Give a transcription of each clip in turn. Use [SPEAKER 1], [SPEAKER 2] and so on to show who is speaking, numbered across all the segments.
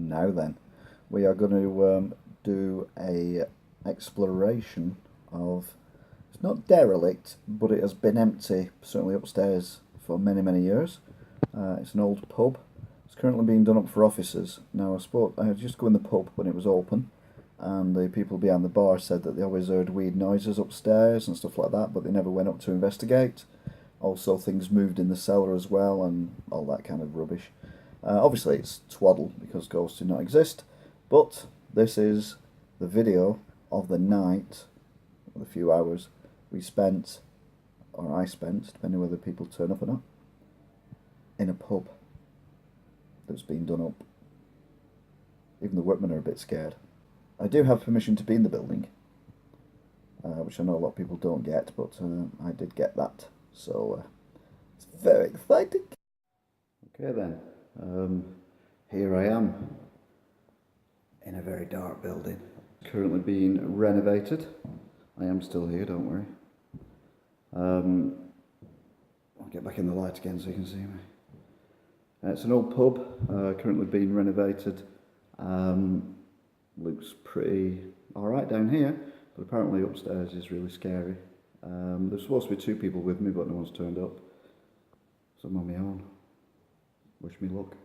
[SPEAKER 1] Now then, we are going to do a exploration of, it's not derelict, but it has been empty, certainly upstairs, for many years. It's an old pub. It's currently being done up for offices. Now I was just go in the pub when it was open, and the people behind the bar said that they always heard weird noises upstairs and stuff like that, but they never went up to investigate. Also, things moved in the cellar as well, and all that kind of rubbish. Obviously, it's twaddle because ghosts do not exist, but this is the video of the night, the few hours we spent, or I spent, depending whether people turn up or not, in a pub that's been done up. Even the workmen are a bit scared. I do have permission to be in the building, which I know a lot of people don't get, but I did get that, so it's very exciting. Okay then. Here I am in a very dark building, currently being renovated. I am still here, don't worry. I'll get back in the light again so you can see me. It's an old pub, currently being renovated. Looks pretty alright down here, but apparently upstairs is really scary. There's supposed to be 2 people with me, but no one's turned up, so I'm on my own. Wish me luck.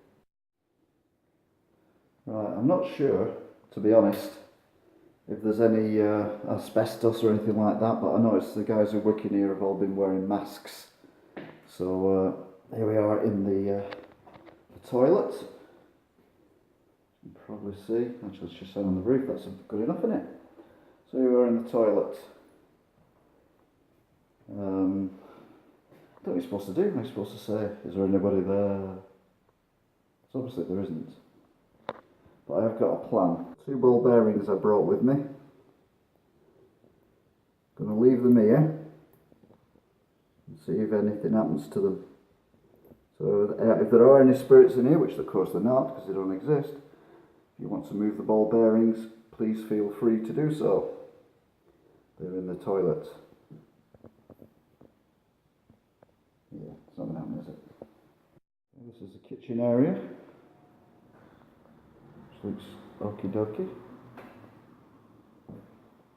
[SPEAKER 1] Right, I'm not sure, to be honest, if there's any asbestos or anything like that, but I noticed the guys who work in here have all been wearing masks. So here we are in the toilet. You can probably see, actually it's just down on the roof, that's good enough, isn't it? So here we are in the toilet. What are we supposed to do? Am I supposed to say, is there anybody there? So obviously there isn't. But I have got a plan. 2 ball bearings I brought with me. Going to leave them here and see if anything happens to them. So if there are any spirits in here, which of course they're not because they don't exist, if you want to move the ball bearings, please feel free to do so. They're in the toilet. Yeah, it's not going to happen, is it? This is the kitchen area. Which looks okie dokie.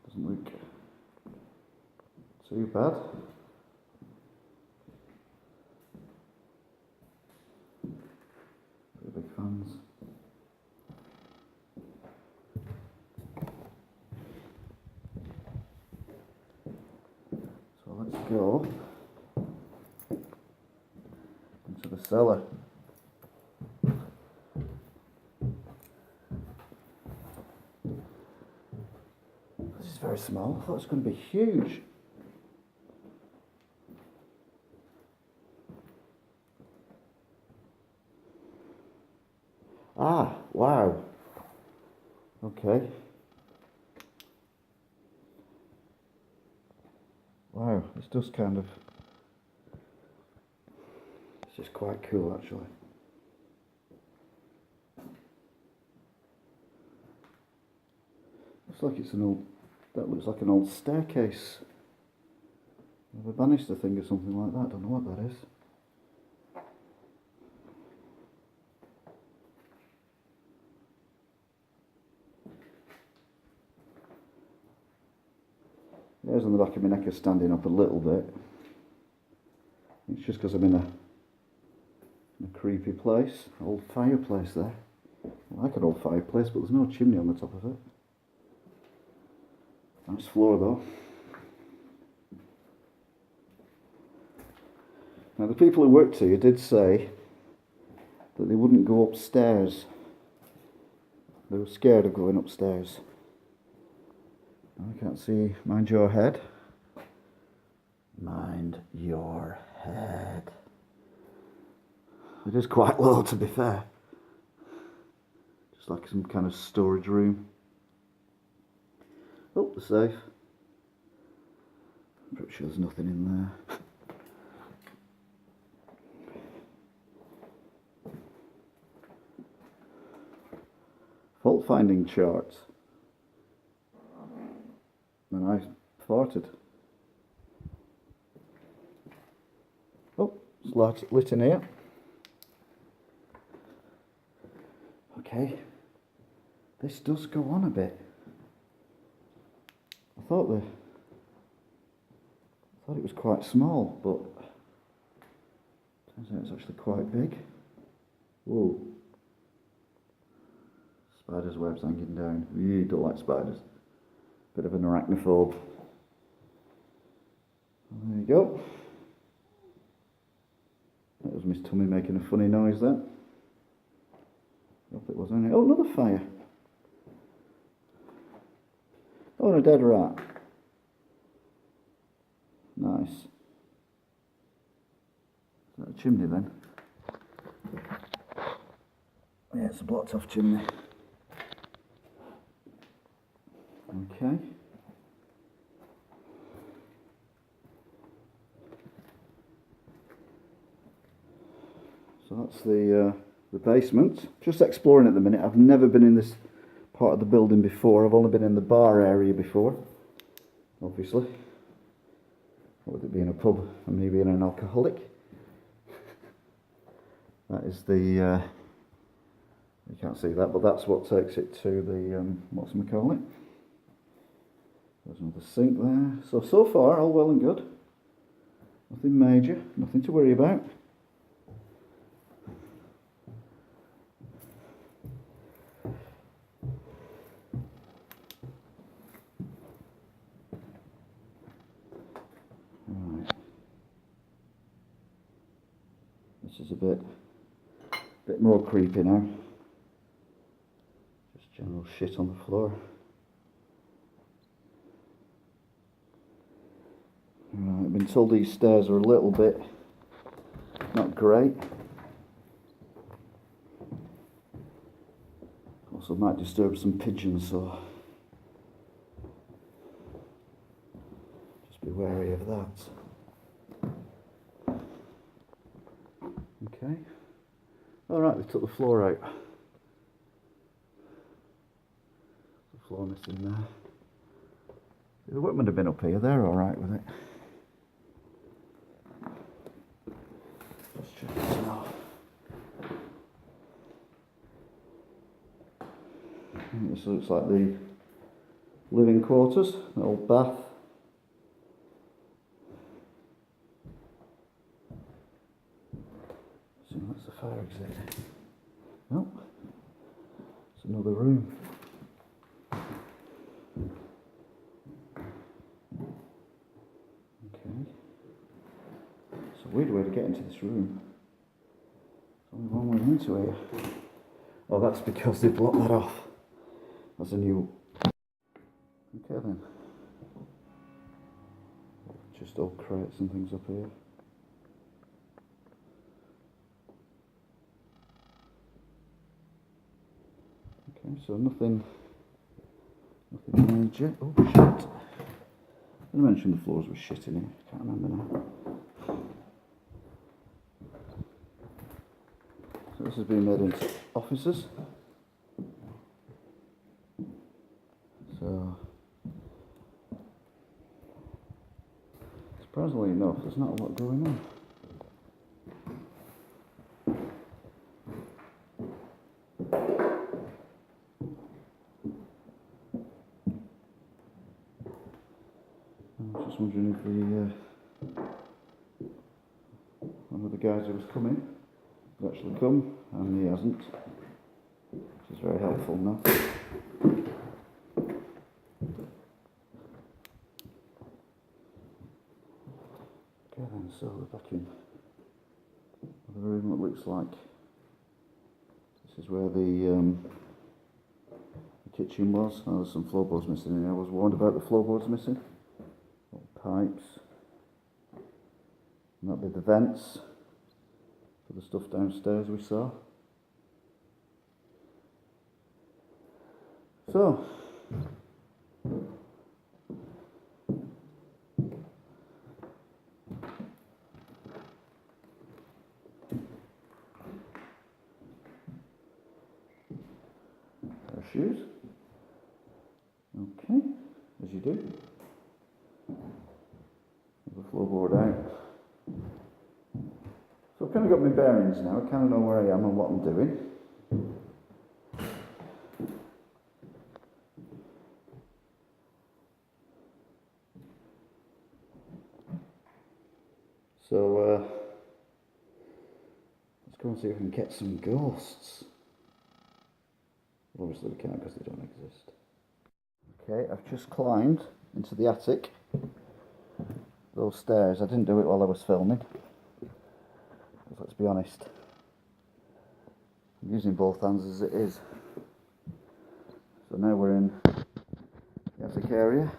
[SPEAKER 1] Doesn't look too bad. Pretty big fans. So let's go into the cellar. This is very small. I thought it was going to be huge. Ah, wow. Okay. Wow, this does kind of... This is quite cool, actually. Looks like it's an old... That looks like an old staircase. Of a banister thing or something like that. I don't know what that is. The hairs on the back of my neck are standing up a little bit. It's just because I'm in a creepy place. Old fireplace there. I like an old fireplace, but there's no chimney on the top of it. Nice floor though. Now the people who worked here did say that they wouldn't go upstairs. They were scared of going upstairs. I can't see. Mind your head. Mind your head. It is quite low, to be fair. Just like some kind of storage room. Oh, the safe. I'm pretty sure there's nothing in there. Fault finding chart. And I farted. Oh, it's lit in here. Okay, This does go on a bit. I thought it was quite small, but turns out it's actually quite big. Whoa. Spider's webs hanging down. You don't like spiders. Bit of an arachnophobe. There you go. That was Miss Tummy making a funny noise then. Hope it was only. Oh, another fire. Oh, and a dead rat. Nice. Is that a chimney then? Yeah, it's a blocked off chimney. Okay. So that's the basement. Just exploring at the minute. I've never been in this part of the building before. I've only been in the bar area before, obviously. With it being a pub and me being an alcoholic. That is the, you can't see that, but that's what takes it to the, whatchamacallit. There's another sink there. So far, all well and good. Nothing major, nothing to worry about. Right. This is a bit more creepy now. Just general shit on the floor. Right, I've been told these stairs are a little bit not great. Also might disturb some pigeons, so just be wary of that. Okay. Alright, they took the floor out. The floor missing there. The workmen have been up here, they're alright with it. Let's check this now. This looks like the living quarters, the old bath. So that's the fire exit. Oh, it's another room. Okay. It's a weird way to get into this room. There's only one way into here. Oh, that's because they blocked that off. That's a new... Okay then. Just old crates and things up here. Okay, so nothing major. Oh shit. I mentioned the floors were shit in here. Can't remember now. So this has been made into offices. So, surprisingly enough, there's not a lot going on. I was just wondering if one of the guys who was coming would actually come, and he hasn't, which is very helpful now. Okay then, so we're back in the room. It looks like this is where the kitchen was. Oh, there's some floorboards missing in here. I was warned about the floorboards missing. Pipes. And that'll be the vents for the stuff downstairs we saw. So, our shoes. Okay, as you do. The floorboard out. So I've kind of got my bearings now. I kind of know where I am and what I'm doing. go and see if we can get some ghosts. Obviously we can't because they don't exist. Okay, I've just climbed into the attic. Those stairs, I didn't do it while I was filming. Let's be honest. I'm using both hands as it is. So now we're in the attic area.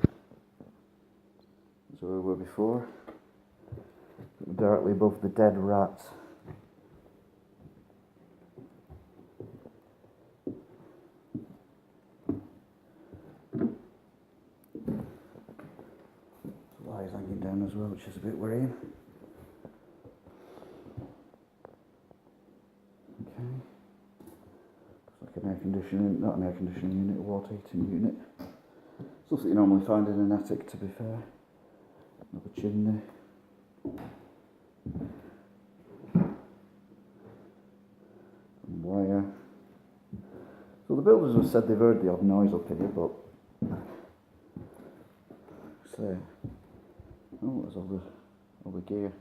[SPEAKER 1] That's where we were before. We're directly above the dead rat. The light is hanging down as well, which is a bit worrying. Okay. Looks like an air conditioning, not an air conditioning unit, a water heating unit. Stuff that you normally find in an attic, to be fair. Another chimney. And wire. So the builders have said they've heard the odd noise up here, but say, oh, there's all the gear.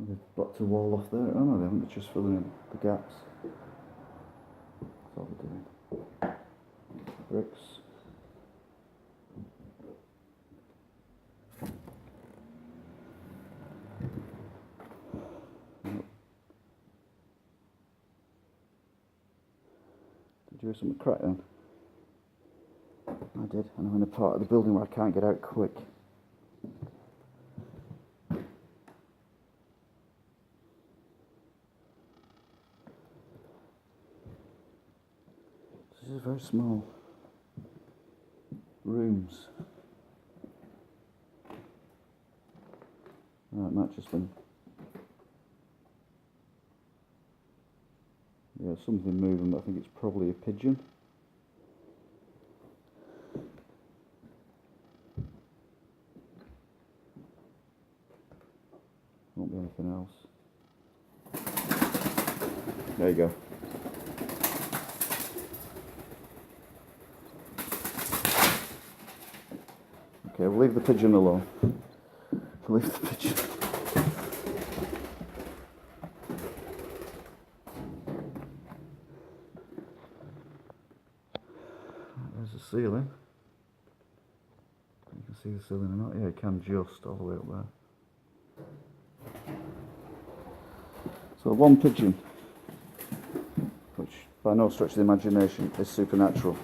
[SPEAKER 1] They've blocked a wall off there. Oh no, they haven't, it's just filling in the gaps. That's all they're doing. Bricks. Did you hear something crack then? I did, and I'm in a part of the building where I can't get out quick. This is very small rooms. Oh, it might just been, yeah, something moving, but I think it's probably a pigeon. Won't be anything else. There you go. Okay, we'll leave the pigeon alone. We'll leave the pigeon. There's the ceiling. You can see the ceiling or not? Yeah, you can just all the way up there. So one pigeon, which by no stretch of the imagination is supernatural.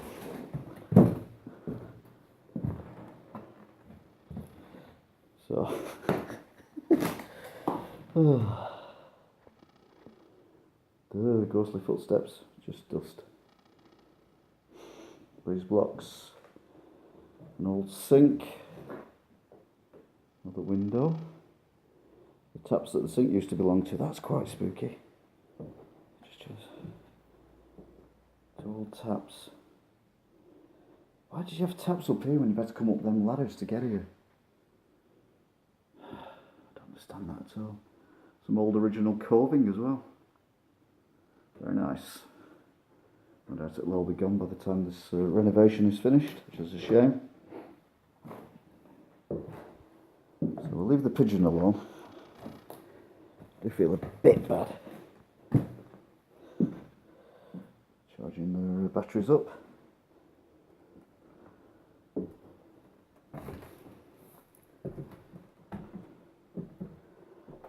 [SPEAKER 1] So, the ghostly footsteps, just dust. These blocks, an old sink, another window. The taps that the sink used to belong to, that's quite spooky. Just two old taps. Why did you have taps up here when you had to come up them ladders to get here? I don't understand that at all. Some old original coving as well. Very nice. No doubt it'll all be gone by the time this renovation is finished, which is a shame. So we'll leave the pigeon alone. I do feel a bit bad. Charging the batteries up.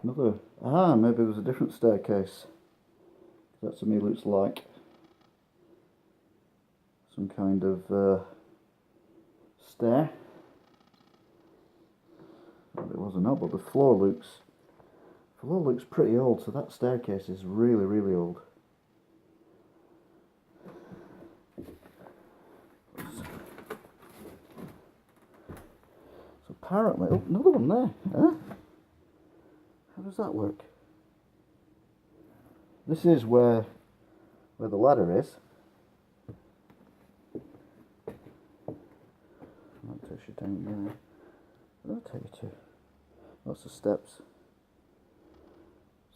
[SPEAKER 1] Another, maybe there's a different staircase. That to me looks like some kind of stair. Whether it was or not, but the floor looks pretty old, so that staircase is really, really old. So apparently, oh, another one there, huh? How does that work? This is where the ladder is. That takes you down there. That'll take you to. Lots of steps.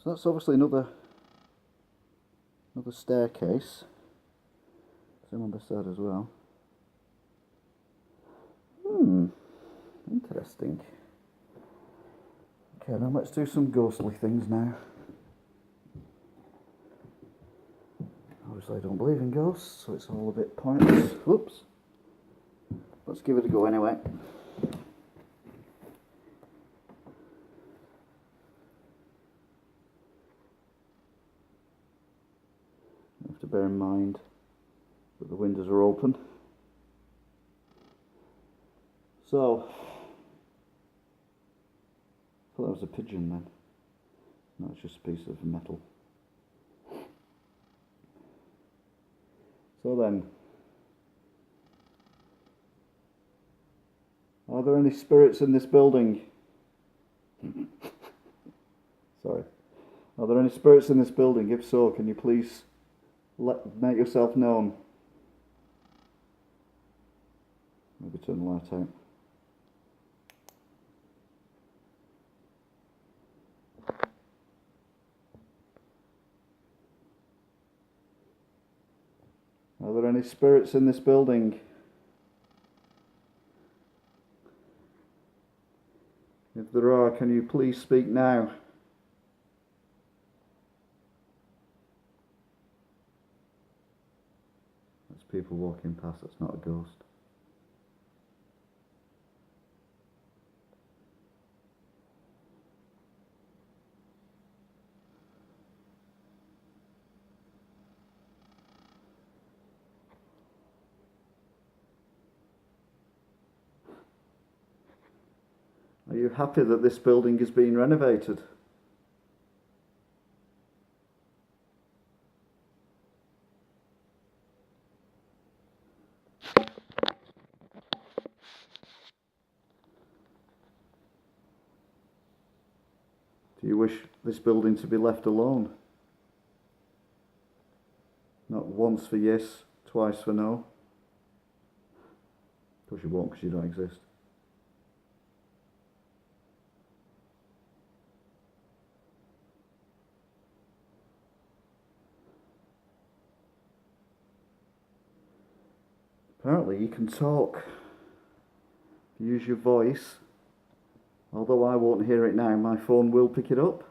[SPEAKER 1] So that's obviously another staircase. Same on this side as well. Interesting. Okay, then let's do some ghostly things now. Obviously I don't believe in ghosts, so it's all a bit pointless. Whoops. Let's give it a go anyway. You have to bear in mind that the windows are open. So, I thought that was a pigeon then. No, it's just a piece of metal. So then, are there any spirits in this building? Sorry. Are there any spirits in this building? If so, can you please make yourself known? Maybe turn the light out. Are there any spirits in this building? If there are, can you please speak now? That's people walking past, that's not a ghost. Are you happy that this building is being renovated? Do you wish this building to be left alone? Not once for yes, twice for no? Of course you won't, because you don't exist. Apparently you can talk. Use your voice. Although I won't hear it now, my phone will pick it up.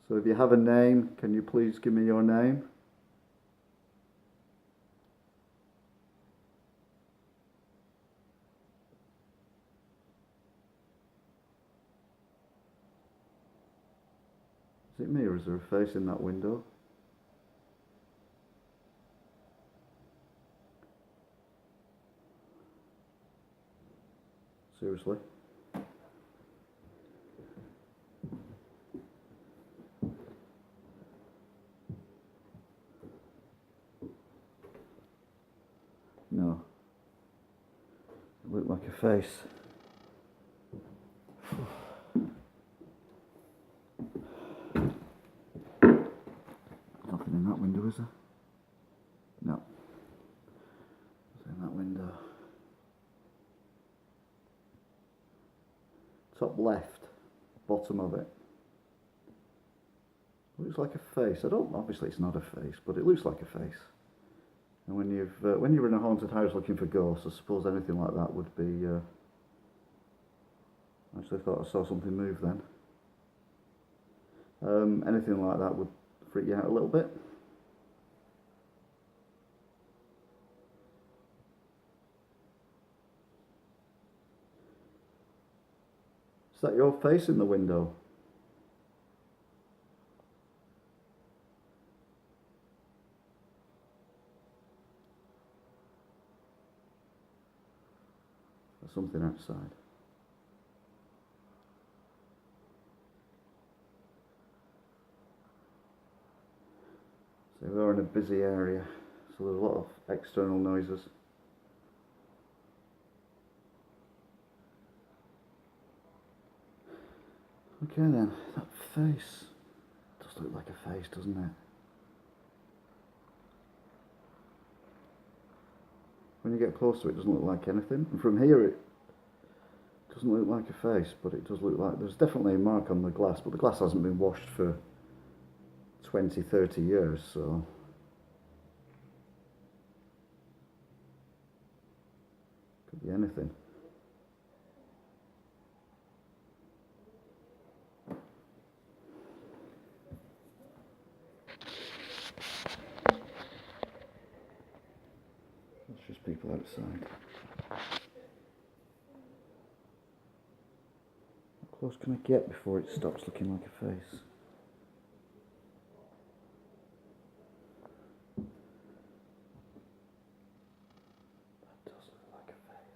[SPEAKER 1] So if you have a name, can you please give me your name? Is it me, or is there a face in that window? Seriously? No. It looked like a face. Nothing in that window, is there? No. Nothing in that window. Top left, bottom of it. Looks like a face. Obviously it's not a face, but it looks like a face. And when you're in a haunted house looking for ghosts, I suppose anything like that would be. Actually, I thought I saw something move then. Anything like that would freak you out a little bit. Is that your face in the window? There's something outside. So we're in a busy area, so there's a lot of external noises. Okay then, that face does look like a face, doesn't it? When you get close to it, it doesn't look like anything. And from here, Doesn't look like a face, but it does look like there's definitely a mark on the glass, but the glass hasn't been washed for 20, 30 years, so could be anything. It's just people outside. How close can I get before it stops looking like a face? That does look like a face.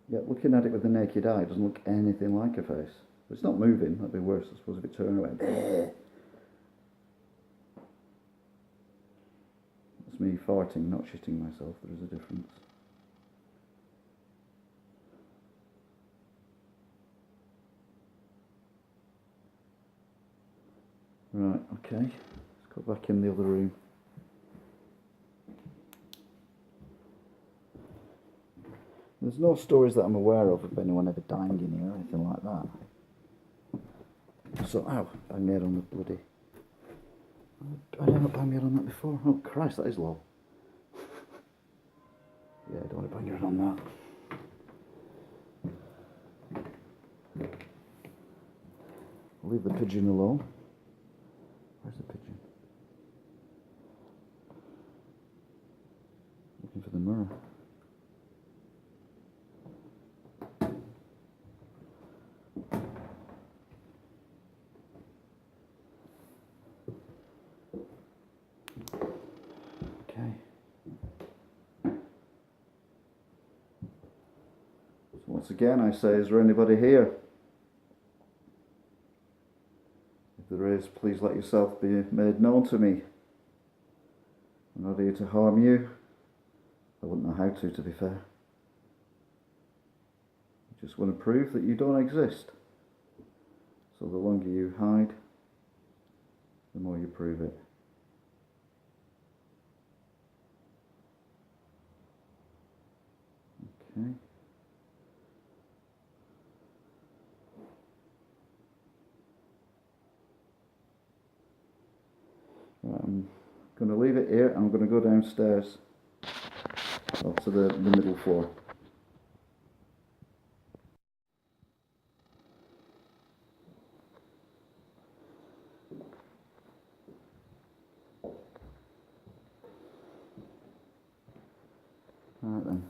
[SPEAKER 1] Yeah, looking at it with the naked eye, it doesn't look anything like a face. But it's not moving, that'd be worse, I suppose, if it turned around. That's me farting, not shitting myself, there is a difference. Right, okay, let's go back in the other room. There's no stories that I'm aware of anyone ever dying in here or anything like that. So, ow, bang my head on the bloody... I didn't bang my head on that before. Oh Christ, that is low. Yeah, I don't want to bang your head on that. I'll leave the pigeon alone. Where's the pigeon? Looking for the mirror. Okay. So once again I say, is there anybody here? If there is, please let yourself be made known to me. I'm not here to harm you. I wouldn't know how to be fair. I just want to prove that you don't exist. So the longer you hide, the more you prove it. Okay. Right, I'm going to leave it here. I'm going to go downstairs up to the middle floor. Right then,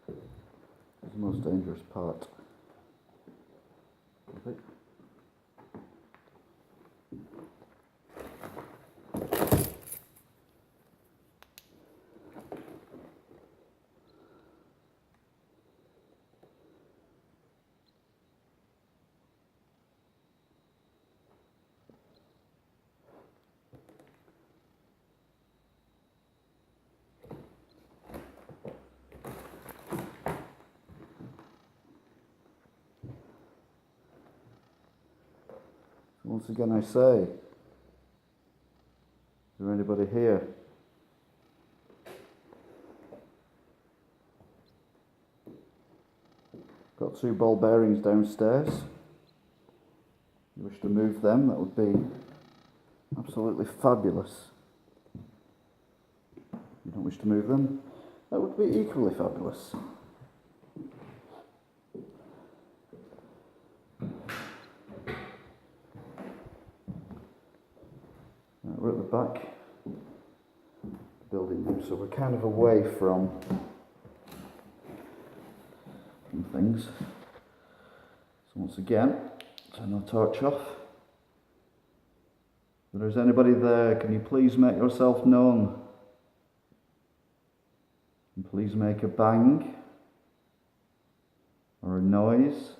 [SPEAKER 1] it's the most dangerous part of it. Once again I say, is there anybody here? Got 2 ball bearings downstairs. You wish to move them, that would be absolutely fabulous. You don't wish to move them, that would be equally fabulous. We're at the back of the building now, so we're kind of away from things. So once again, turn our torch off. If there is anybody there, can you please make yourself known? And please make a bang or a noise.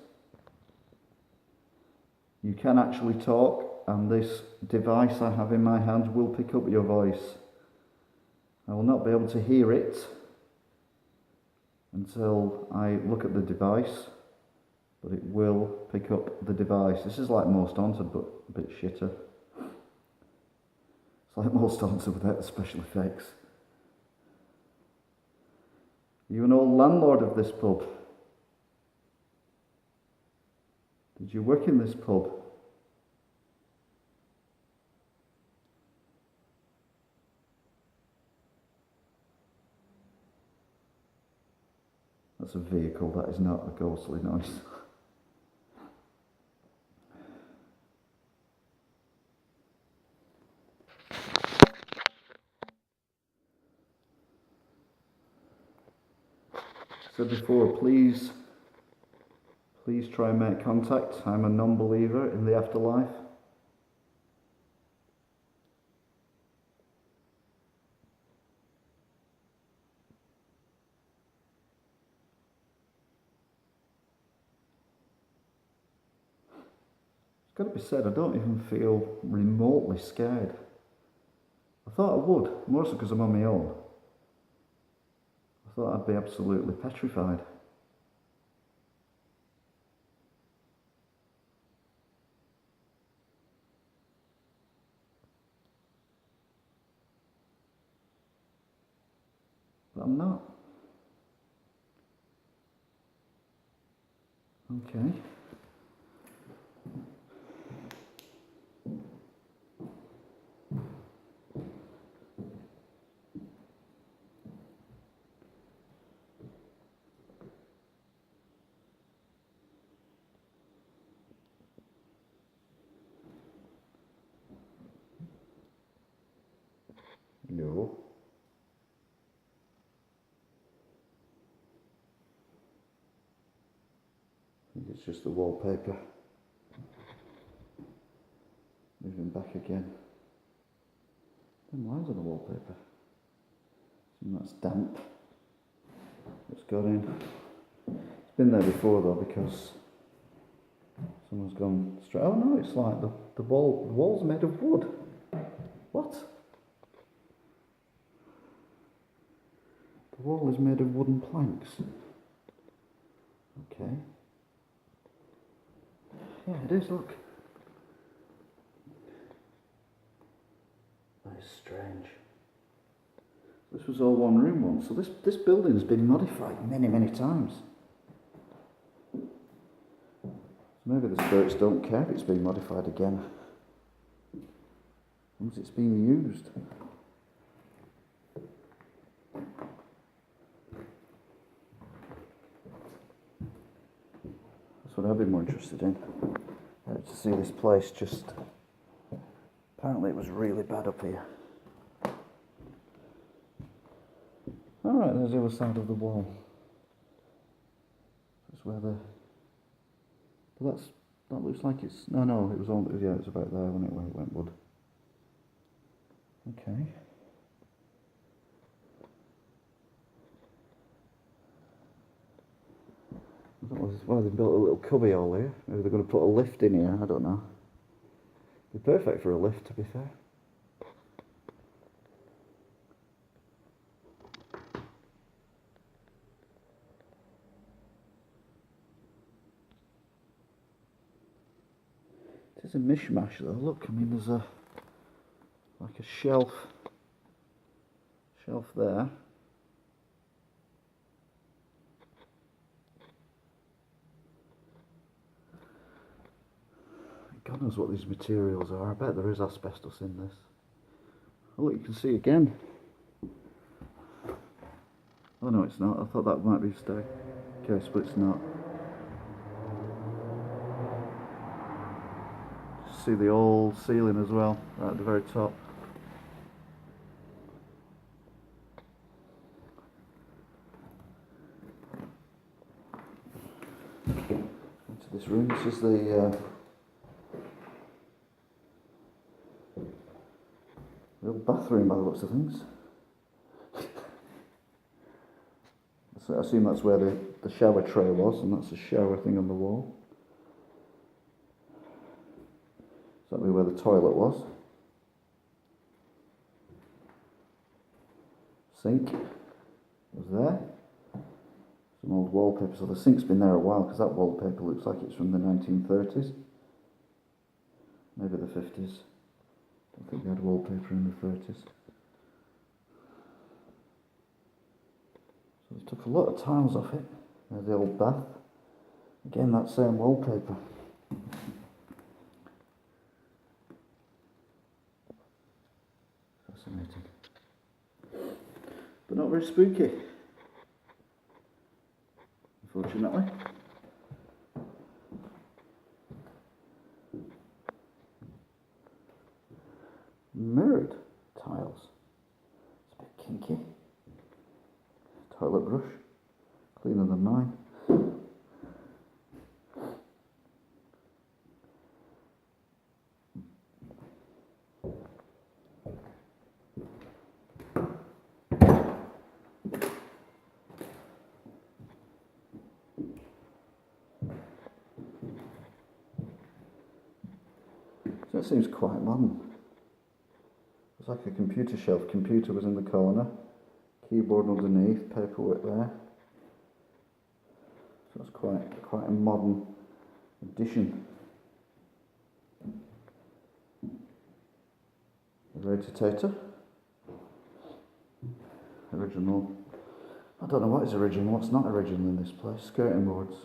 [SPEAKER 1] You can actually talk, and this device I have in my hand will pick up your voice. I will not be able to hear it until I look at the device, but it will pick up the device. This is like Most Haunted, but a bit shitter. It's like Most Haunted without the special effects. you an old landlord of this pub? Did you work in this pub? That's a vehicle, that is not a ghostly noise. Said before, please try and make contact. I'm a non-believer in the afterlife. It's got to be said, I don't even feel remotely scared. I thought I would, mostly because I'm on my own. I thought I'd be absolutely petrified. But I'm not. Okay. No. I think it's just the wallpaper. Moving back again. Them lines on the wallpaper. And that's damp. It's got in. It's been there before though because someone's gone straight. Oh no, it's like the wall's made of wood. What? The wall is made of wooden planks. Okay. Yeah, it is, look. That is strange. This was all one room once, so this building has been modified many, many times. Maybe the spirits don't care if it's been modified again. Once it's being used. That's what I've been more interested in. To see this place just... Apparently it was really bad up here. Alright, there's the other side of the wall. That's where the... But that looks like it's... No, it was all... Yeah, it was about there when it went wood. Okay. I don't know why they built a little cubby hole here. Maybe they're going to put a lift in here, I don't know. It'd be perfect for a lift, to be fair. It is a mishmash though, look, I mean there's like a shelf there. God knows what these materials are. I bet there is asbestos in this. Oh look, you can see again. Oh no, it's not. I thought that might be a staircase, but it's not. See the old ceiling as well, right at the very top. Into this room. This is the real bathroom by the looks of things. So I assume that's where the shower tray was, and that's the shower thing on the wall. So that'd be where the toilet was. Sink was there. Some old wallpaper. So the sink's been there a while because that wallpaper looks like it's from the 1930s. Maybe the 50s. I don't think they had wallpaper in the 30s. So So they took a lot of tiles off it. There's the old bath. Again, that same wallpaper. Fascinating. But not very spooky, unfortunately. Mirrored tiles. It's a bit kinky. Toilet brush. Cleaner than mine. So it seems quite modern. It's like a computer shelf. Computer was in the corner, keyboard underneath, paperwork there. So it's quite a modern addition. The radiator. Original. I don't know what is original, what's not original in this place. Skirting boards.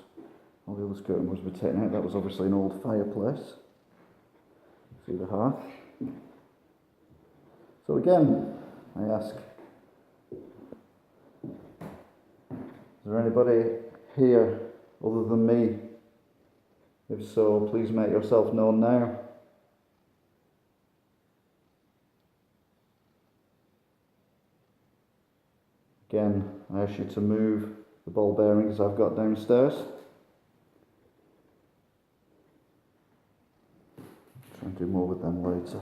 [SPEAKER 1] All the other skirting boards were taken out. That was obviously an old fireplace. See the hearth. So again, I ask, is there anybody here other than me? If so, please make yourself known now. Again, I ask you to move the ball bearings I've got downstairs. Try and do more with them later.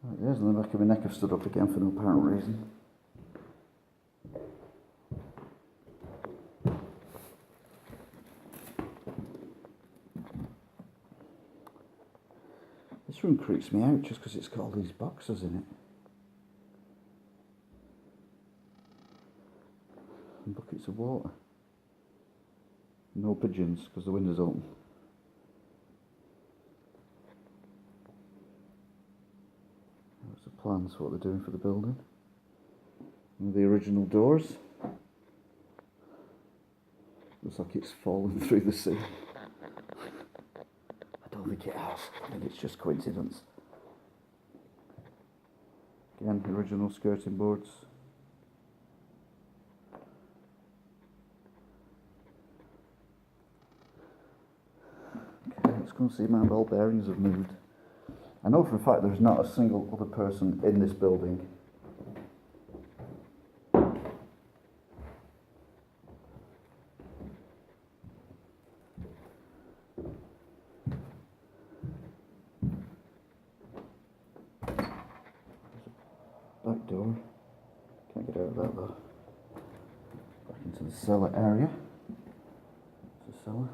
[SPEAKER 1] Right, there's in the back of my neck I've stood up again for no apparent reason. This room creeps me out just because it's got all these boxes in it. And buckets of water. No pigeons because the window's open. That's the plans for what they're doing for the building. And the original doors. Looks like it's fallen through the sea. I don't think it has. I think it's just coincidence. Again, the original skirting boards. Okay, let's go and see if my ball bearings have moved. I know for a fact there's not a single other person in this building. Back door. Can't get out of that though. Back into the cellar area. It's a cellar.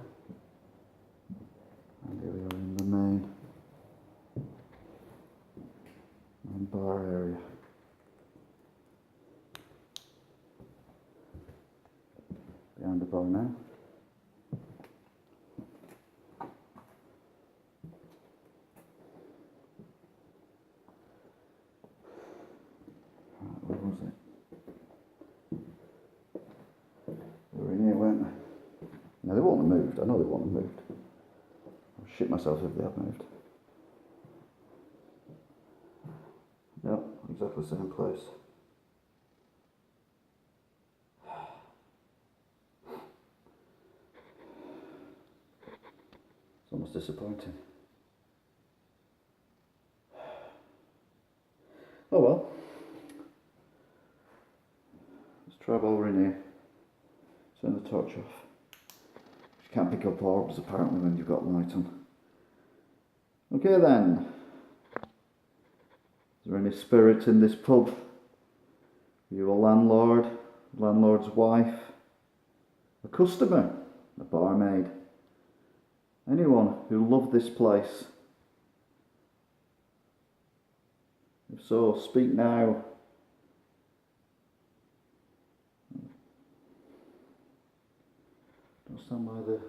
[SPEAKER 1] And here we are in the main bar area. Behind the bar now. Where was it? They were in here, weren't they? No, they won't have moved. I know they won't have moved. I'll shit myself if they have moved. Yep, exactly the same place. It's almost disappointing. Oh well. Let's try over in here. Turn the torch off. You can't pick up orbs apparently when you've got light on. Okay then. Is there any spirit in this pub? Are you a landlord, landlord's wife, a customer, a barmaid? Anyone who loved this place? If so, speak now. Don't stand by the...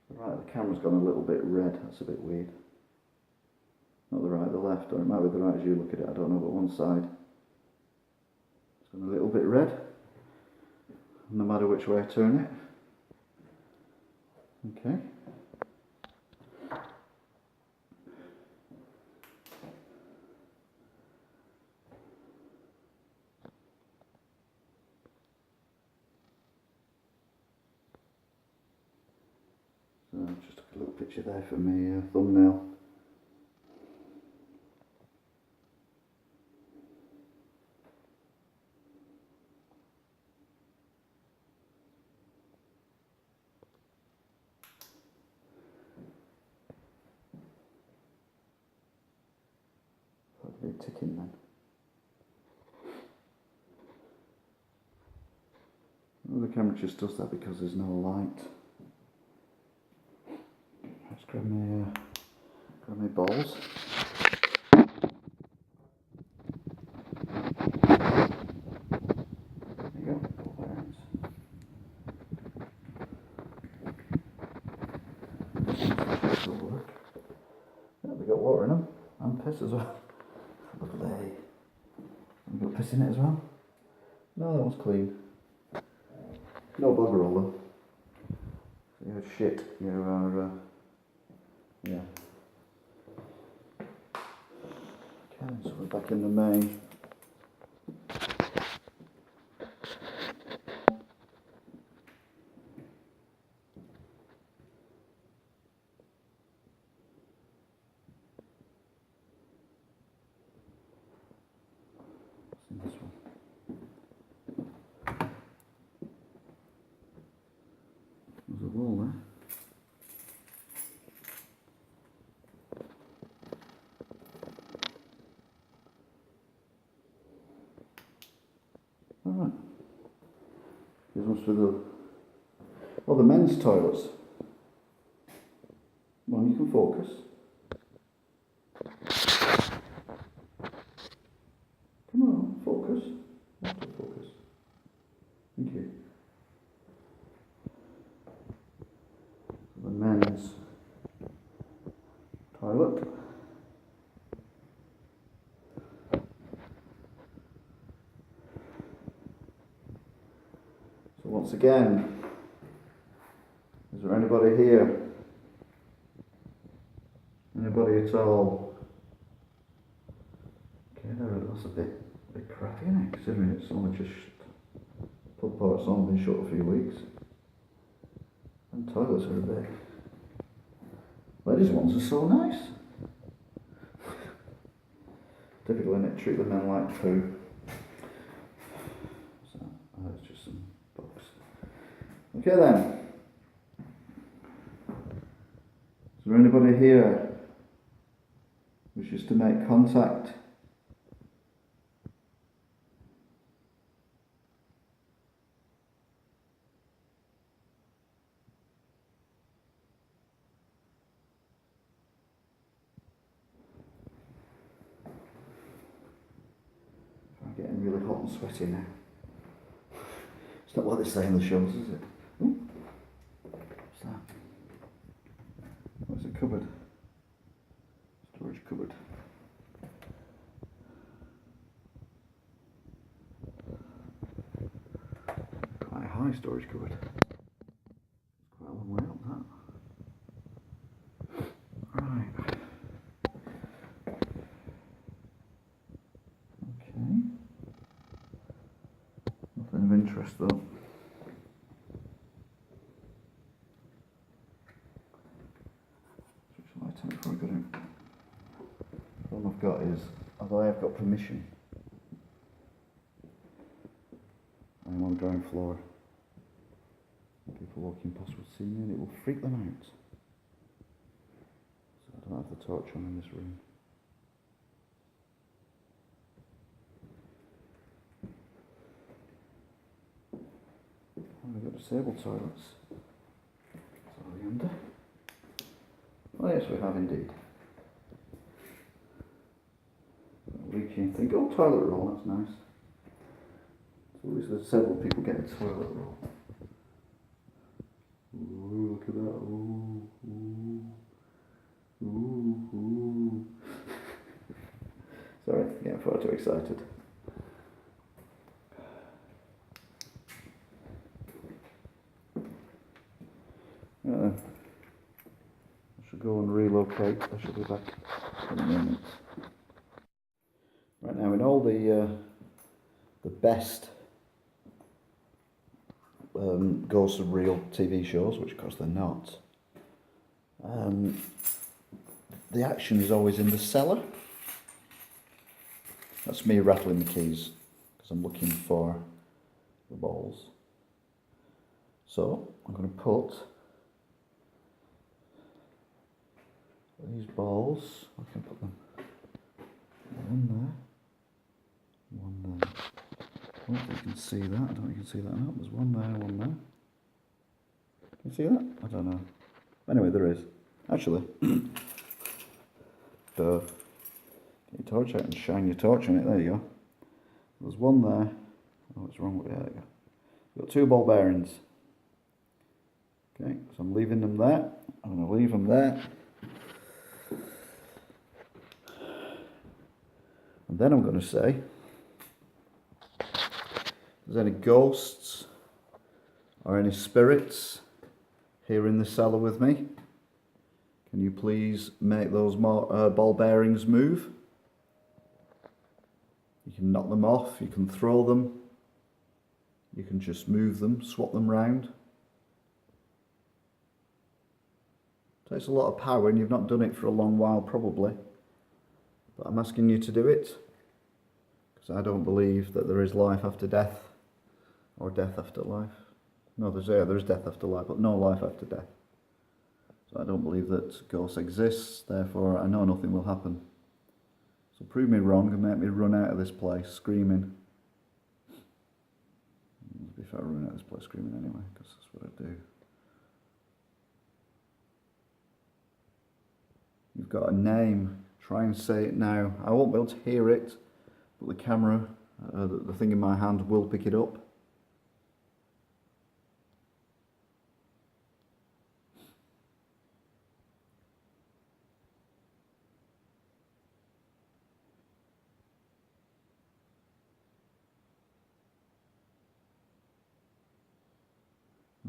[SPEAKER 1] Right, the camera's gone a little bit red, that's a bit weird. Not the right, the left, or it might be the right as you look at it, I don't know, but one side it's gone a little bit red, no matter which way I turn it. Okay. So just took a little picture there for my thumbnail. That'd be ticking then. Well, the camera just does that because there's no light. Let's grab my balls. There you go, ball bearings. This will work. Yeah, they got water in them and piss as well. Lovely. Have we got piss in it as well? No, that one's clean. No bugger roll though. So you're shit. You are. Yeah. Okay, so we're back in the main. What's in this one? There's a wall there. Alright. This one's for the men's toilets. Well, you can focus. Come on, focus. Autofocus. Thank you. The men's toilet. So once again, is there anybody here? Anybody at all? Okay, that's a bit crappy, isn't it? Considering it's only just pub port's only been shut a few weeks. And toilets are a bit. Ladies' ones are so nice. Typically, innit, treat the men like poo. So, that's just some books. Okay then. Is there anybody here who wishes to make contact? I'm getting really hot and sweaty now. It's not what they say in the shows, is it? Ooh. What's that? What's a cupboard? Storage cupboard. Quite a high storage cupboard. It's quite a long way up that. Right. Okay. Nothing of interest though. Switch the light on before I go in. The problem I've got is, although I have got permission, I am on the ground floor. People walking past will see me and it will freak them out. So I don't have the torch on in this room. And we've got disabled toilets. So are we under? Oh yes, we have indeed. Reach in and think, oh, toilet roll, that's nice. So at least the disabled people get a toilet roll. Ooh, look at that. Ooh, ooh, ooh, ooh. Sorry, getting far too excited. I should go and relocate. I should be back in a moment. Right now, in all the best ghosts of real TV shows, which of course they're not, the action is always in the cellar. That's me rattling the keys because I'm looking for the balls. So I'm going to put these balls, I can put them one there, one there. I don't think you can see that, I don't think you can see that now. There's one there, one there. Can you see that? I don't know. Anyway, there is. Actually, get your torch out and shine your torch on it, there you go. There's one there. Oh, what's wrong with it? There you go. You've got 2 ball bearings. Okay, so I'm leaving them there. I'm going to leave them there. And then I'm going to say, if there's any ghosts or any spirits here in the cellar with me, can you please make those ball bearings move? You can knock them off, you can throw them, you can just move them, swap them round. It takes a lot of power and you've not done it for a long while probably. But I'm asking you to do it because I don't believe that there is life after death or death after life. No, there's death after life, but no life after death. So I don't believe that ghosts exist, therefore I know nothing will happen. So prove me wrong and make me run out of this place screaming. If I run out of this place screaming anyway, because that's what I do. You've got a name. Try and say it now. I won't be able to hear it, but the camera, the thing in my hand will pick it up.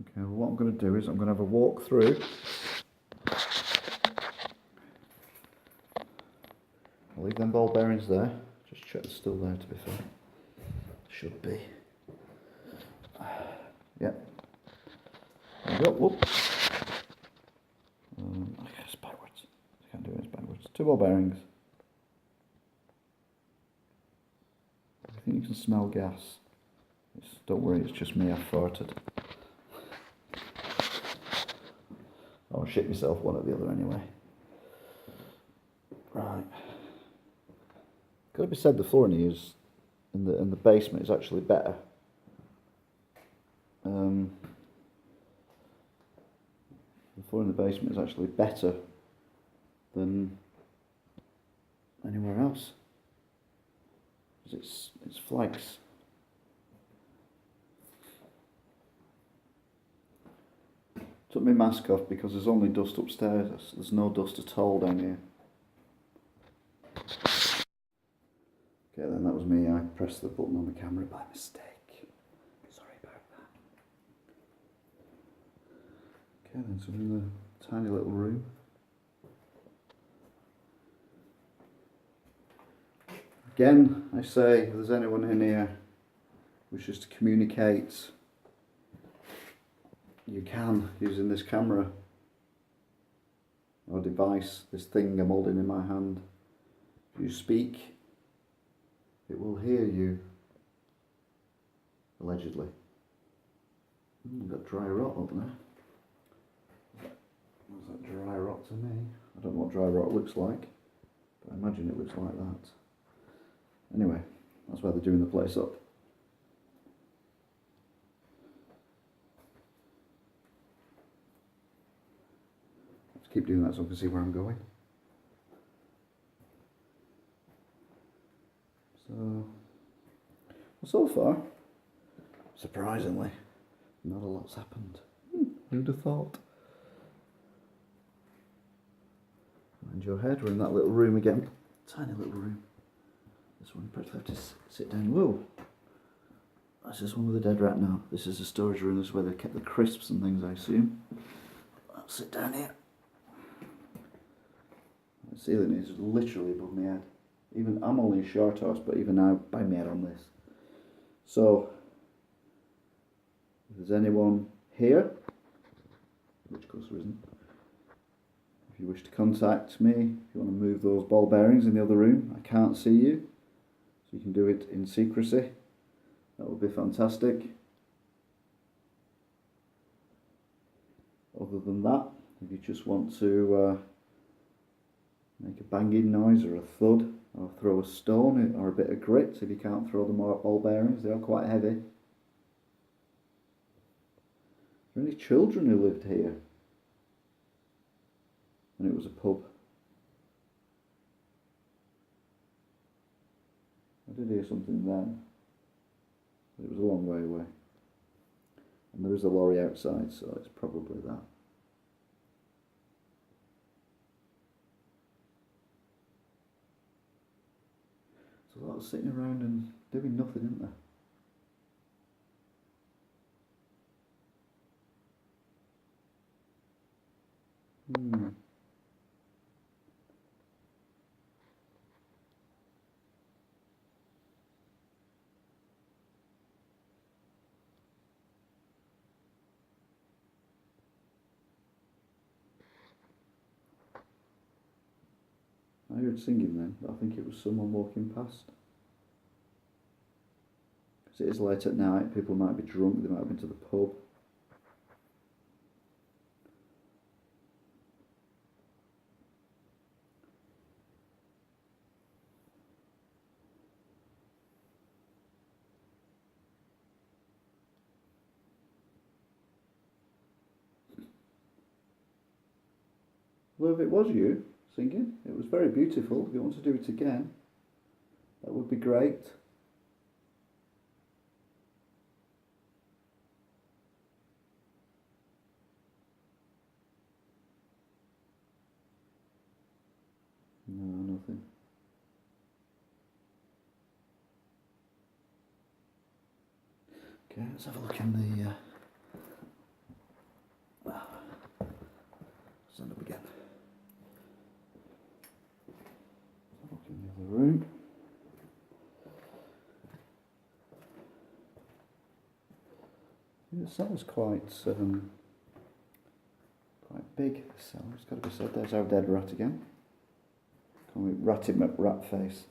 [SPEAKER 1] Okay, well what I'm going to do is I'm going to have a walk through. I'll leave them ball bearings there. Just check they're still there to be fair. Should be. Yep. There we go. Whoop. It's backwards. I can't do it, it's backwards. 2 ball bearings. I think you can smell gas. Don't worry, it's just me, I farted. I'll shit myself one or the other anyway. Right. Got to be said, the floor in here is, in the basement is actually better. The floor in the basement is actually better than anywhere else. It's flags. Took my mask off because there's only dust upstairs. There's no dust at all down here. Okay, then that was me. I pressed the button on the camera by mistake. Sorry about that. Okay then, so we're in the tiny little room. Again, I say, if there's anyone in here who wishes to communicate, you can, using this camera or device, this thing I'm holding in my hand. If you speak, it will hear you, allegedly. We've got dry rot up there. What's that dry rot to me? I don't know what dry rot looks like, but I imagine it looks like that. Anyway, that's why they're doing the place up. Let's keep doing that so I can see where I'm going. So far, surprisingly, not a lot's happened. Who'd have thought? Mind your head, we're in that little room again. Tiny little room. This one, you practically have to sit down. Whoa! This is one with the dead rat now. This is a storage room. This is where they kept the crisps and things, I assume. I'll sit down here. The ceiling is literally above my head. Even I'm only a short horse, but even now, bang my head on this. So, if there's anyone here, which of course there isn't, if you wish to contact me, if you want to move those ball bearings in the other room, I can't see you, so you can do it in secrecy. That would be fantastic. Other than that, if you just want to make a banging noise or a thud, or throw a stone or a bit of grit, if you can't throw the ball bearings, they are quite heavy. Are there any children who lived here? And it was a pub. I did hear something then. But it was a long way away. And there is a lorry outside, so it's probably that. There's a lot of sitting around and doing nothing, isn't there? I heard singing then, but I think it was someone walking past. Because it is late at night, people might be drunk, they might have been to the pub. Well, if it was you singing, it was very beautiful. If you want to do it again, that would be great. No, nothing. Okay, let's have a look in the... stand up again. Look in the other room. The cellar's quite big. The cellar, it's got to be said. There's our dead rat again. Call it Ratty McRatface.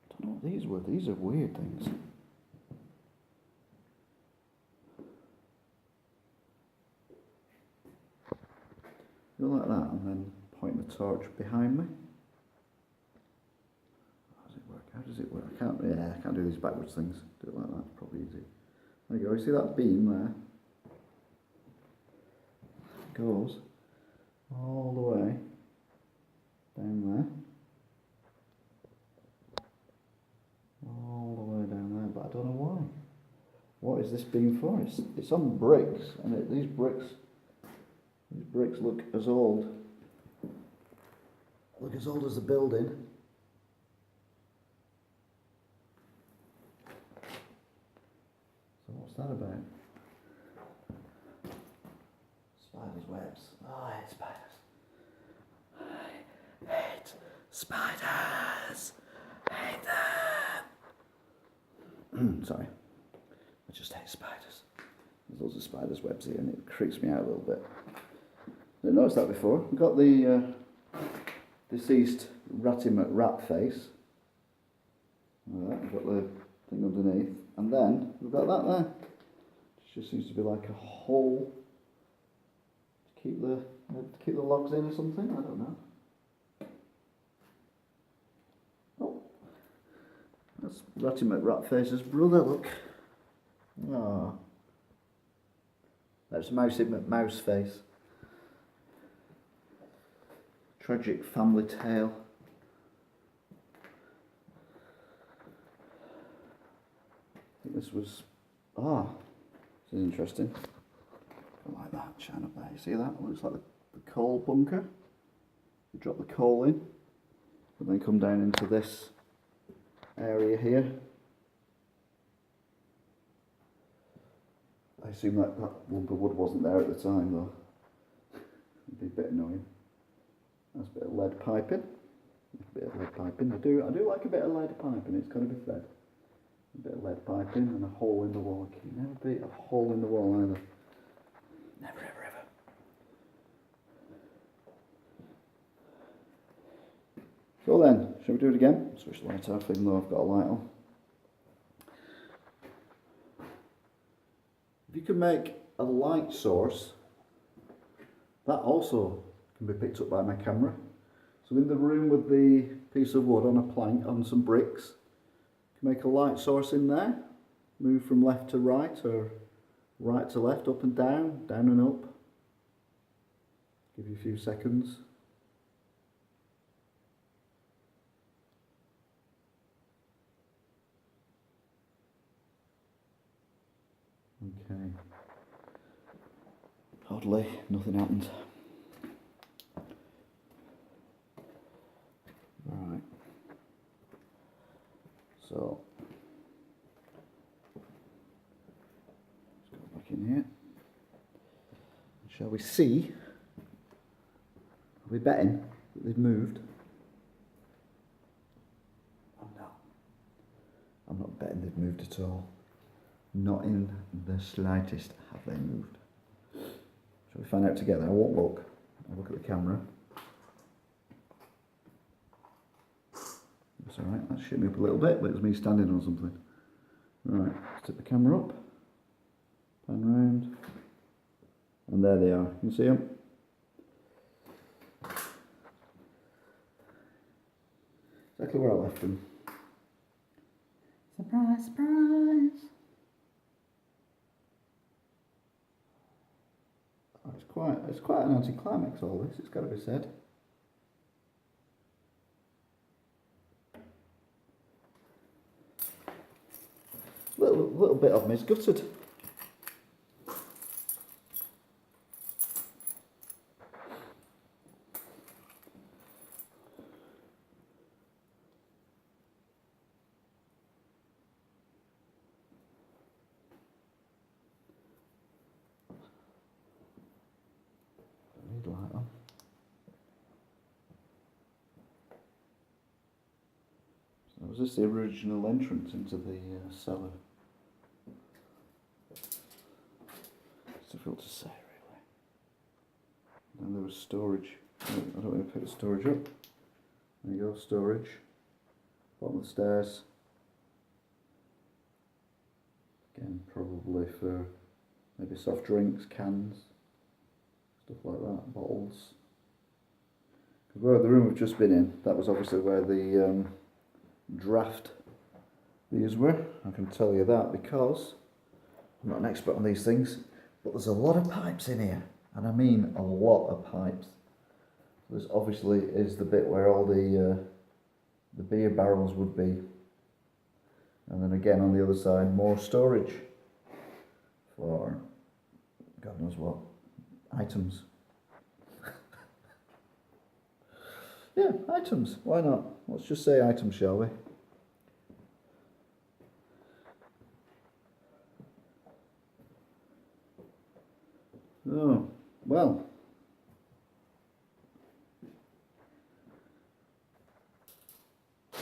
[SPEAKER 1] Don't know what these were. These are weird things. Go like that and then point the torch behind me. How does it work? How does it work? I can't do these backwards things. Do it like that, it's probably easy. There you go, you see that beam there? It goes all the way down there. All the way down there, but I don't know why. What is this beam for? It's on bricks, and these bricks look as old as the building. So what's that about? Spiders' webs. Oh, I hate spiders. I hate spiders. I hate them. Sorry. I just hate spiders. There's loads of spiders' webs here and it creeps me out a little bit. I didn't notice that before. We've got the deceased Ratty McRatface. Alright, we've got the thing underneath. And then we've got that there. It just seems to be like a hole to keep the logs in or something. I don't know. Oh, that's Ratty McRatface's brother, look. Ah. That's Mousy McMouseface. Tragic family tale. I think this was... this is interesting. I like that, shine up there. You see that? It looks like the coal bunker. You drop the coal in, and then come down into this area here. I assume that lump of wood wasn't there at the time though. It'd be a bit annoying. That's a bit of lead piping. A bit of lead piping. I do like a bit of lead piping. It's got to be fed. A bit of lead piping and a hole in the wall. It can never be a hole in the wall either. Never, ever, ever. So then, shall we do it again? Switch the light off even though I've got a light on. If you can make a light source, that also can be picked up by my camera. So in the room with the piece of wood on a plank, on some bricks, you can make a light source in there, move from left to right or right to left, up and down and up. Give you a few seconds. Okay. Oddly, nothing happened. Right. So, let's go back in here. Shall we see? Are we betting that they've moved? Oh no. I'm not betting they've moved at all. Not in the slightest have they moved. Shall we find out together? I won't look. I'll look at the camera. That's alright, that shook me up a little bit, but it was me standing on something. Right, let's take the camera up. Pan round. And there they are. You can see them? Exactly where I left them. Surprise, surprise! It's quite an anticlimax, all this, it's got to be said. Little bit of me is gutted. Light on. So was this the original entrance into the cellar? It's difficult to say really. And there was storage. I don't want to pick the storage up. There you go, storage. Bottom of the stairs. Again, probably for maybe soft drinks, cans. Stuff like that, bottles. Because where the room we've just been in, that was obviously where the draft beers were. I can tell you that because I'm not an expert on these things, but there's a lot of pipes in here, and I mean a lot of pipes. This obviously is the bit where all the beer barrels would be, and then again on the other side more storage for God knows what. Items. Yeah, items. Why not? Let's just say items, shall we? Oh, well. I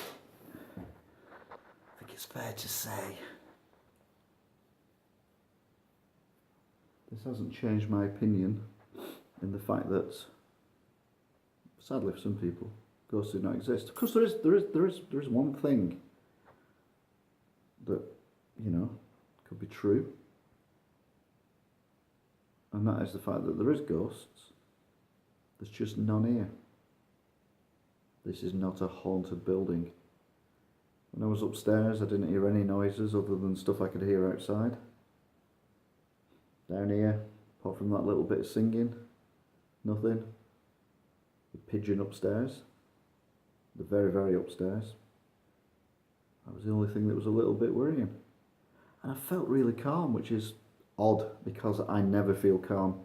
[SPEAKER 1] think it's fair to say this hasn't changed my opinion in the fact that, sadly for some people, ghosts do not exist. Of course, there is one thing that, you know, could be true, and that is the fact that there is ghosts. There's just none here. This is not a haunted building. When I was upstairs, I didn't hear any noises other than stuff I could hear outside. Down here, apart from that little bit of singing, nothing. The pigeon upstairs, the very, very upstairs. That was the only thing that was a little bit worrying. And I felt really calm, which is odd because I never feel calm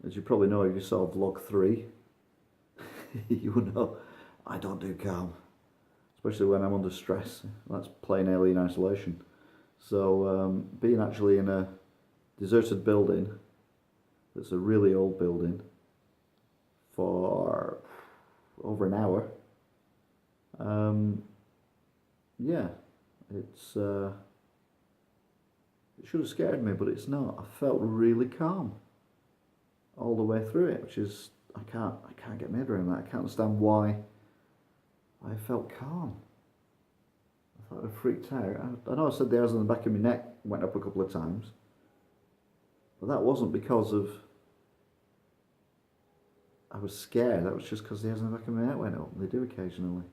[SPEAKER 1] as you probably know, if you saw vlog 3, you will know I don't do calm, especially when I'm under stress. That's plain alien isolation. So being actually in a deserted building, that's a really old building, for over an hour, yeah, it's it should have scared me, but it's not. I felt really calm all the way through it, which is, I can't get my head around that. I can't understand why I felt calm. I thought I freaked out. I know I said the hairs on the back of my neck went up a couple of times, but that wasn't because of I was scared. That was just because the hairs on the back of my neck went up. They do occasionally.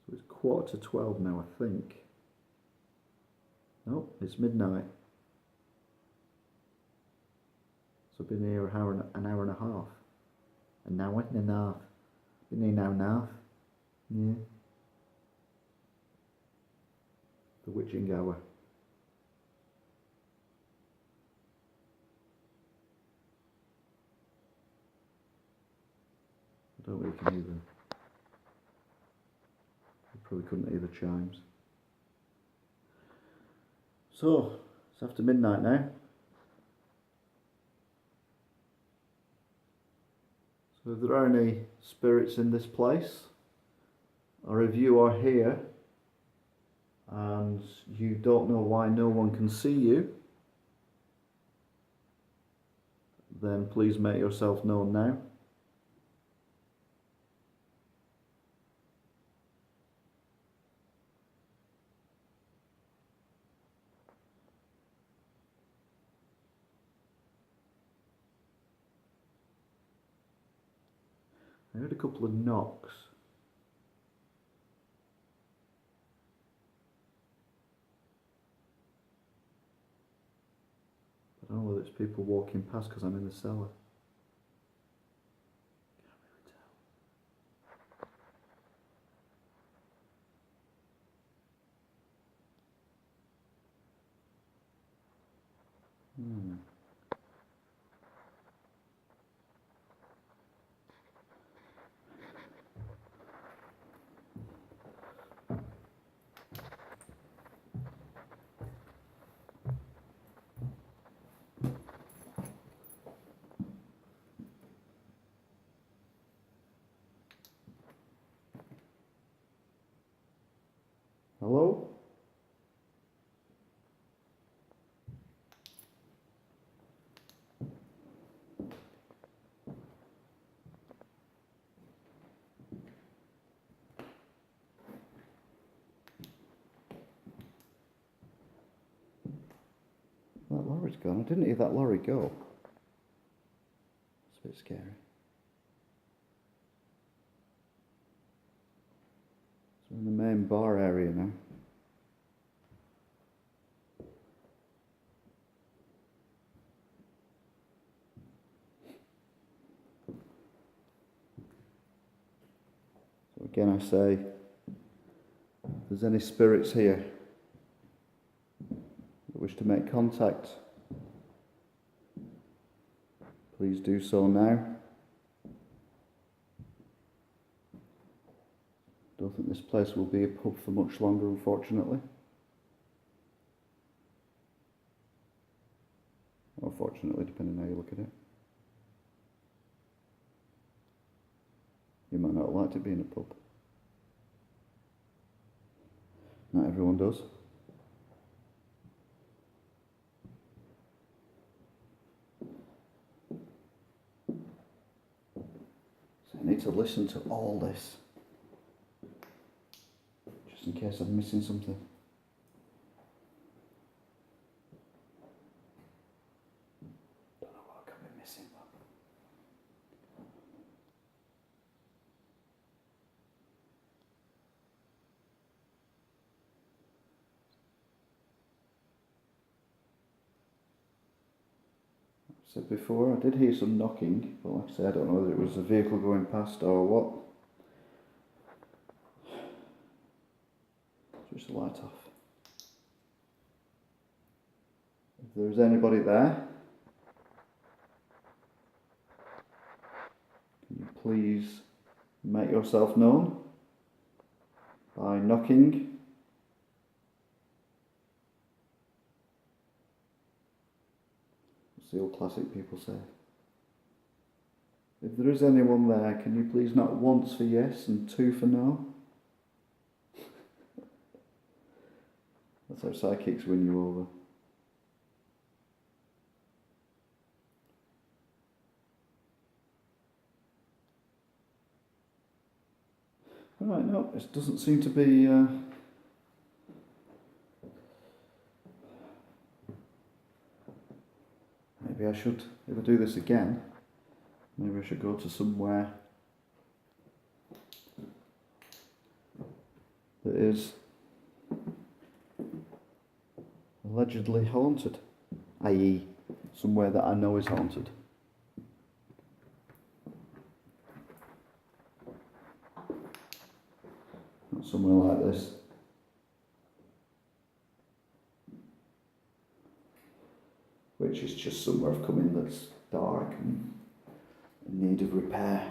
[SPEAKER 1] So it's 11:45 now, I think. Nope, it's midnight. So I've been here an hour and a half. An hour and a half. Been here an hour and a half. Yeah. The witching hour. I don't really can either. I probably couldn't hear the chimes. So, it's after midnight now. So if there are any spirits in this place, or if you are here and you don't know why no one can see you, then please make yourself known now. I heard a couple of knocks. I don't know whether it's people walking past because I'm in the cellar. Can't really tell. Hello? That lorry's gone. I didn't hear that lorry go. It's a bit scary. So we're in the main bar area now. So again I say, if there's any spirits here that wish to make contact, please do so now. Don't think this place will be a pub for much longer, unfortunately. Or fortunately, depending on how you look at it. You might not like to be in a pub. Not everyone does. So I need to listen to all this, just in case I'm missing something. Don't know what I could be missing. Said before, I did hear some knocking, but like I said, I don't know whether it was a vehicle going past or what. Switch the light off. If there's anybody there, can you please make yourself known by knocking? What's the old classic people say? If there is anyone there, can you please knock once for yes and two for no? That's how psychics win you over. Right, no, it doesn't seem to be... Maybe I should, if I do this again, maybe I should go to somewhere that is allegedly haunted, i.e. somewhere that I know is haunted. Not somewhere like this. Which is just somewhere I've come in that's dark and in need of repair.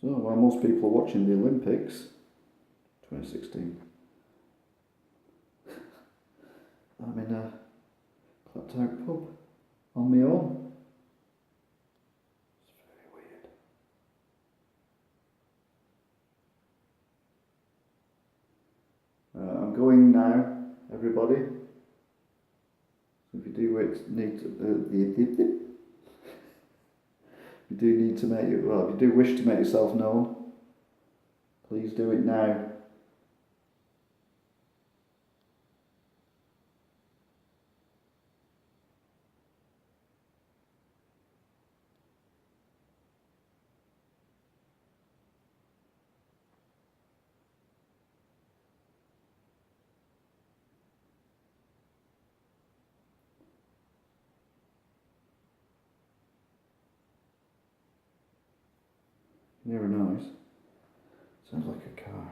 [SPEAKER 1] So while most people are watching the Olympics, 2016, I'm in a clapped out pub on my own. It's very weird. I'm going now, everybody. If you do if you do wish to make yourself known, please do it now. Can you hear a noise? Sounds like a car.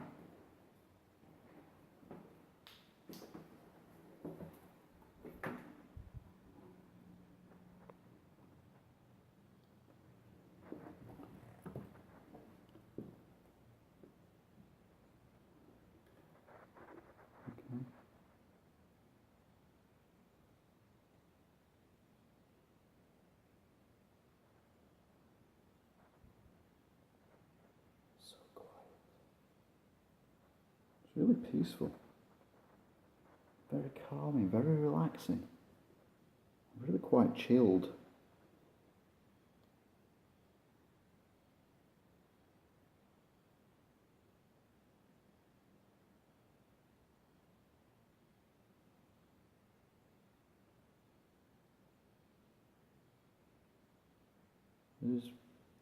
[SPEAKER 1] Okay. So quiet. It's really peaceful. Very calming, very relaxing. Really quite chilled.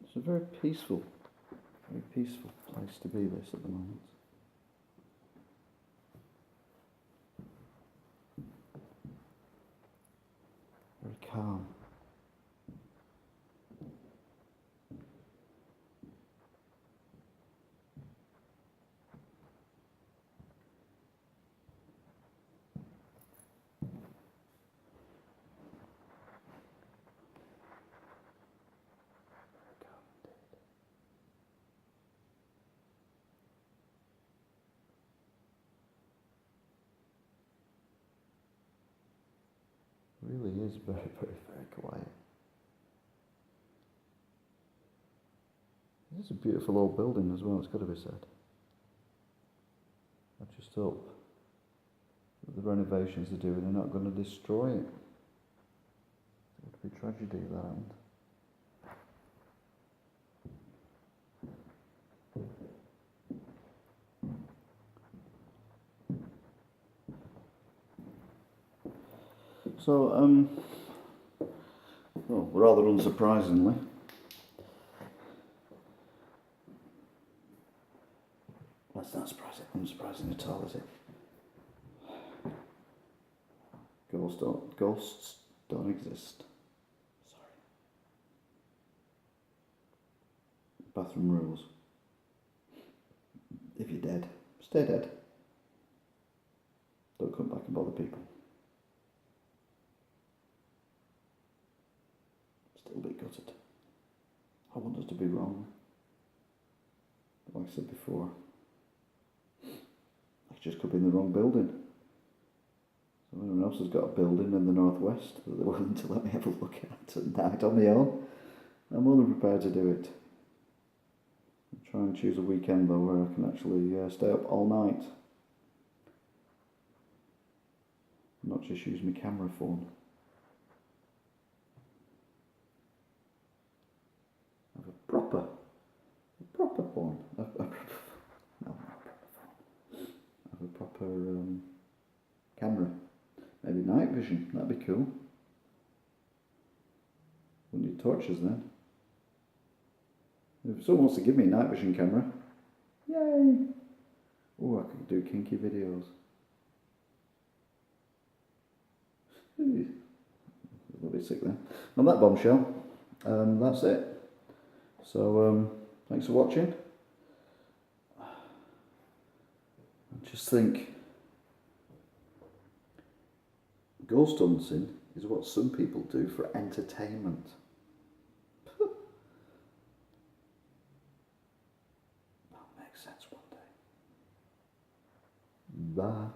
[SPEAKER 1] It's a very peaceful place to be this at the moment. Very calm. It really is very, very, very quiet. This is a beautiful old building as well, it's got to be said. I just hope that the renovations they're doing are not going to destroy it. It would be tragedy if that happened. So, well, rather unsurprisingly, that's not unsurprising at all, is it? Ghosts don't exist. Sorry. Bathroom rules. If you're dead, stay dead. Don't come back and bother people. Still a bit gutted. I want us to be wrong. But like I said before, I just could be in the wrong building. So everyone else has got a building in the northwest that they're willing to let me have a look at night on my own. I'm more than prepared to do it. I'll try and choose a weekend though where I can actually stay up all night. Not just use my camera phone. Have a proper phone. No, not a proper phone. Have a proper camera. Maybe night vision. That'd be cool. Wouldn't need torches then. If someone wants to give me a night vision camera, yay! Oh, I could do kinky videos. A little bit sick there. On that bombshell, that's it. So, thanks for watching. I just think ghost hunting is what some people do for entertainment. That'll make sense one day. Bye.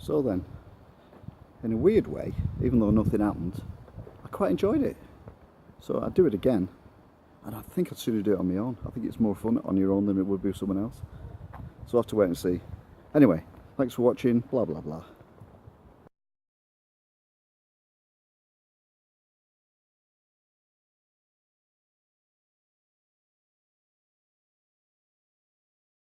[SPEAKER 1] So then, in a weird way, even though nothing happened, I quite enjoyed it. So I'd do it again, and I think I'd sooner do it on my own. I think it's more fun on your own than it would be with someone else. So I'll have to wait and see. Anyway, thanks for watching, blah blah blah.